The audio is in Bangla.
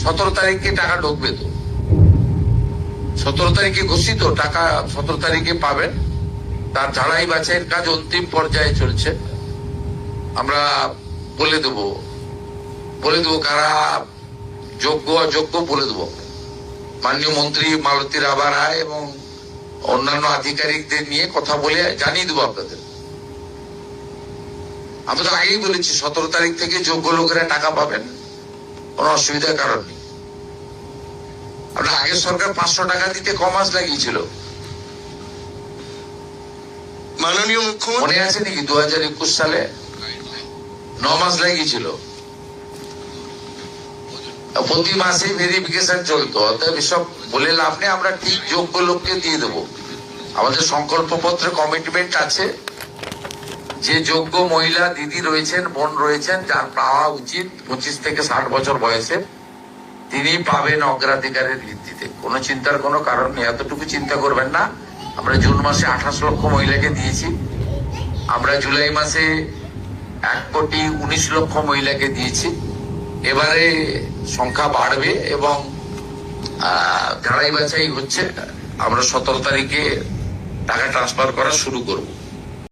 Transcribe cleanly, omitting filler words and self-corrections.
17 তারিখে টাকা ঢুকবে তো, 17 তারিখে ঘোষিত টাকা 17 তারিখে পাবেন। তার ঝাড়াই বাছাইয়ের কাজ অন্তিম পর্যায়ে চলছে। আমরা বলে দেবো কারা যোগ্য অযোগ্য বলে দেবো। মাননীয় মন্ত্রী মালতী রাভা রায় এবং অন্যান্য আধিকারিকদের নিয়ে কথা বলে জানিয়ে দেবো আপনাদের। আমরা তো আগেই বলেছি 17 তারিখ থেকে যোগ্য লোকেরা টাকা পাবেন, কোনো অসুবিধার কারণ নেই। আপনার আগের সরকার 500 টাকা দিতে ক মাস লাগিয়েছিল মাননীয় মুখ্যমন্ত্রী, মনে আছে নাকি? 2021 সালে 9 মাস লাগিয়েছিল, প্রতি মাসে ভেরিফিকেশন চলতো। অতএব এসব বলে লাভ নেই, আমরা ঠিক যোগ্য লোককে দিয়ে দেবো। আমাদের সংকল্প পত্রে কমিটমেন্ট আছে যে যোগ্য মহিলা দিদি রয়েছেন, বোন রয়েছেন, যার পাওয়া উচিত 25 থেকে 60 বছর বয়সে, তিনি পাবেন অগ্রাধিকারের ভিত্তিতে। কোনো চিন্তার কোনো কারণ নেই, এতটুকু চিন্তা করবেন না। আমরা জুন মাসে 28 লক্ষ মহিলাকে দিয়েছি, আমরা জুলাই মাসে 1,19 লক্ষ মহিলাকে দিয়েছি। এবারে সংখ্যা বাড়বে এবং ঝাড়াই বাছাই হচ্ছে। আমরা 17 তারিখে টাকা ট্রান্সফার করা শুরু করব।